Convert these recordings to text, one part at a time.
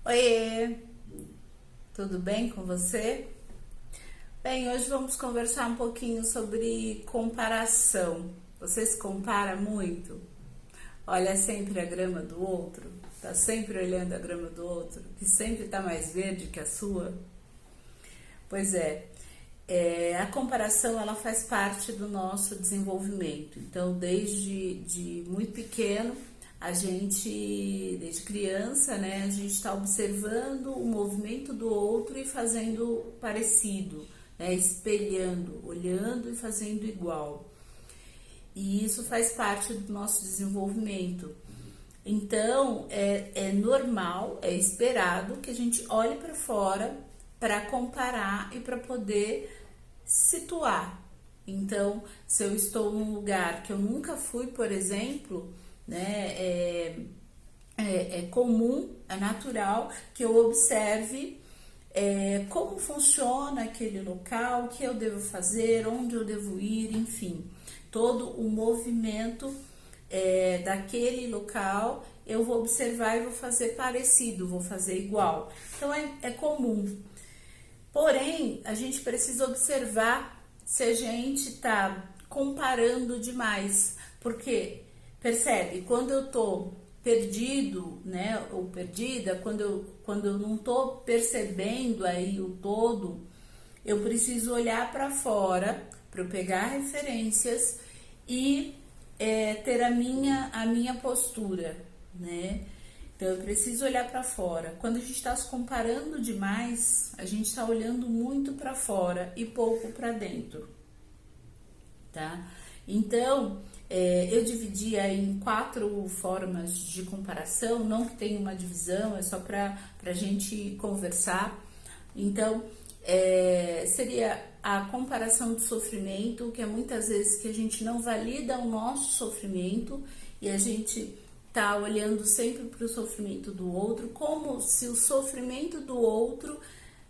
Oiê, tudo bem com você? Bem, hoje vamos conversar um pouquinho sobre comparação. Você se compara muito? Olha sempre a grama do outro? Tá sempre olhando a grama do outro, que sempre tá mais verde que a sua? Pois é, a comparação ela faz parte do nosso desenvolvimento. Então, desde muito pequeno, desde criança, né, a gente está observando o movimento do outro e fazendo parecido, né, espelhando, olhando e fazendo igual. E isso faz parte do nosso desenvolvimento. Então, é normal, é esperado que a gente olhe para fora para comparar e para poder situar. Então, se eu estou num lugar que eu nunca fui, por exemplo, né, é comum, é natural que eu observe como funciona aquele local, o que eu devo fazer, onde eu devo ir, enfim, todo o movimento daquele local eu vou observar e vou fazer parecido, vou fazer igual. Então é comum. Porém, a gente precisa observar se a gente está comparando demais, porque percebe, quando eu tô perdido, né, ou perdida, quando eu não tô percebendo aí o todo, eu preciso olhar para fora para eu pegar referências e ter a minha postura, né? Então eu preciso olhar para fora. Quando a gente está se comparando demais, a gente está olhando muito para fora e pouco para dentro, tá? Então eu dividi aí em 4 formas de comparação, não que tenha uma divisão, é só para a gente conversar. Então seria a comparação de sofrimento, que é muitas vezes que a gente não valida o nosso sofrimento e a gente tá olhando sempre para o sofrimento do outro, como se o sofrimento do outro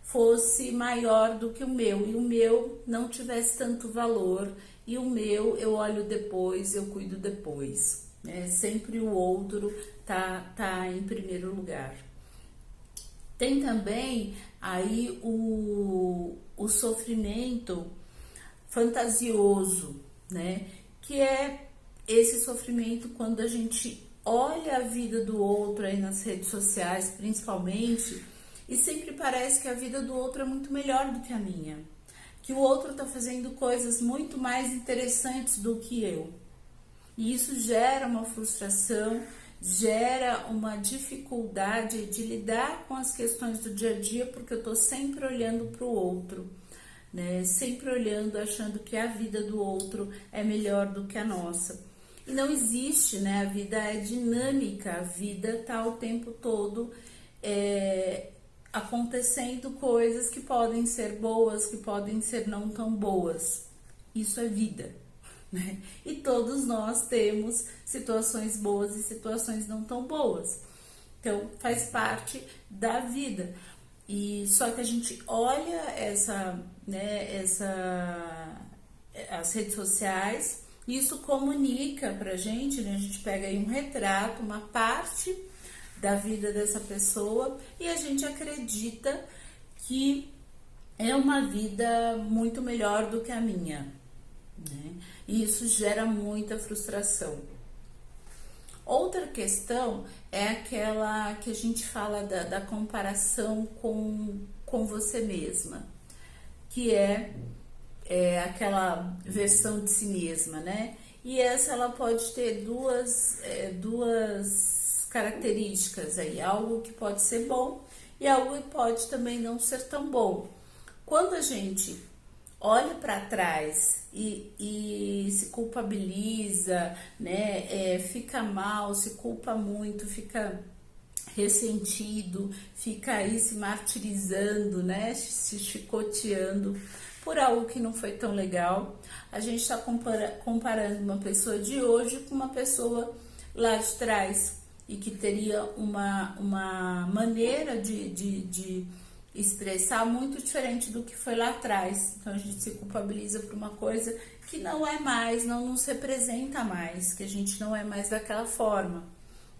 fosse maior do que o meu e o meu não tivesse tanto valor e o meu eu olho depois, eu cuido depois, né? Sempre o outro tá em primeiro lugar. Tem também aí o sofrimento fantasioso, né? Que é esse sofrimento quando a gente olha a vida do outro aí nas redes sociais, principalmente, e sempre parece que a vida do outro é muito melhor do que a minha, que o outro tá fazendo coisas muito mais interessantes do que eu. E isso gera uma frustração, gera uma dificuldade de lidar com as questões do dia a dia, porque eu tô sempre olhando para o outro, né? Sempre olhando, achando que a vida do outro é melhor do que a nossa. E não existe, né? A vida é dinâmica, a vida tá o tempo todo acontecendo coisas que podem ser boas, que podem ser não tão boas. Isso é vida, né? E todos nós temos situações boas e situações não tão boas. Então, faz parte da vida. E só que a gente olha as redes sociais, isso comunica pra gente, né? A gente pega aí um retrato, uma parte da vida dessa pessoa e a gente acredita que é uma vida muito melhor do que a minha, né? E isso gera muita frustração. Outra questão é aquela que a gente fala da comparação com você mesma, que é aquela versão de si mesma, né? E essa ela pode ter duas características aí, algo que pode ser bom e algo que pode também não ser tão bom. Quando a gente olha para trás e se culpabiliza, né? Fica mal, se culpa muito, fica ressentido, fica aí se martirizando, né? Se chicoteando por algo que não foi tão legal. A gente está comparando uma pessoa de hoje com uma pessoa lá de trás e que teria uma maneira de expressar muito diferente do que foi lá atrás. Então a gente se culpabiliza por uma coisa que não é mais, não nos representa mais, que a gente não é mais daquela forma,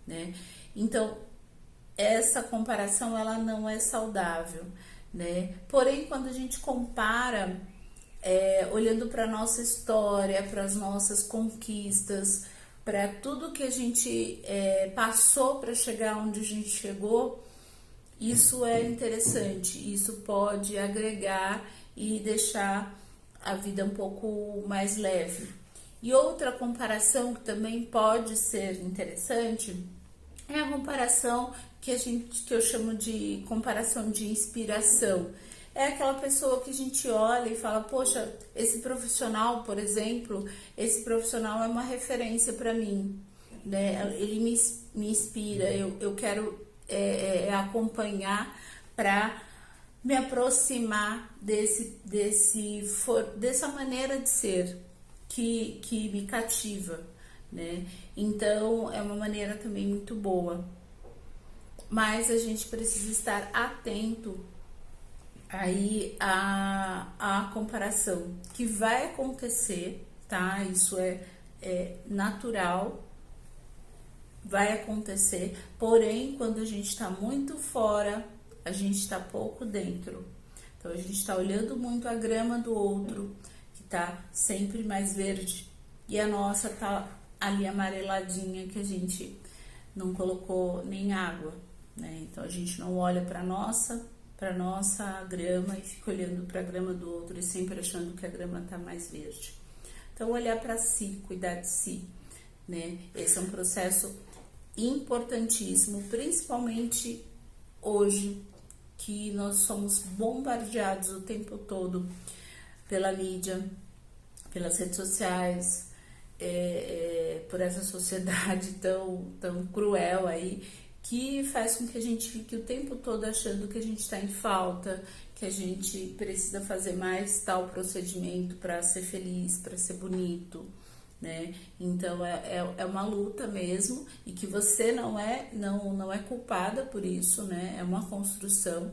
né? Então essa comparação ela não é saudável, né? Porém, quando a gente compara, olhando para nossa história, para as nossas conquistas, para tudo que a gente passou para chegar onde a gente chegou, isso é interessante, isso pode agregar e deixar a vida um pouco mais leve. E outra comparação que também pode ser interessante é a comparação que eu chamo de comparação de inspiração. É aquela pessoa que a gente olha e fala, poxa, esse profissional, por exemplo, esse profissional é uma referência para mim, né? Ele me inspira, eu quero acompanhar para me aproximar dessa maneira de ser que me cativa, né? Então é uma maneira também muito boa, mas a gente precisa estar atento aí a comparação que vai acontecer, tá? Isso é natural, vai acontecer, porém, quando a gente está muito fora, a gente está pouco dentro. Então, a gente está olhando muito a grama do outro, que está sempre mais verde, e a nossa tá ali amareladinha, que a gente não colocou nem água, né? Então, a gente não olha para nossa grama e fica olhando para a grama do outro e sempre achando que a grama está mais verde. Então, olhar para si, cuidar de si, né? Esse é um processo importantíssimo, principalmente hoje, que nós somos bombardeados o tempo todo pela mídia, pelas redes sociais, por essa sociedade tão cruel aí, que faz com que a gente fique o tempo todo achando que a gente está em falta, que a gente precisa fazer mais tal procedimento para ser feliz, para ser bonito, né? Então é uma luta mesmo, e que você não é culpada por isso, né? É uma construção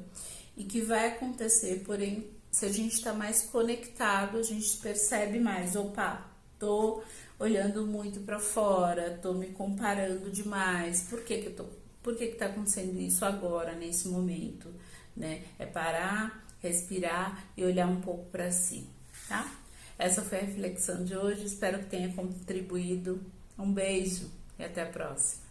e que vai acontecer, porém, se a gente está mais conectado, a gente percebe mais, opa, tô olhando muito para fora, tô me comparando demais, por que tá acontecendo isso agora, nesse momento, né? É parar, respirar e olhar um pouco para si, tá? Essa foi a reflexão de hoje, espero que tenha contribuído. Um beijo e até a próxima.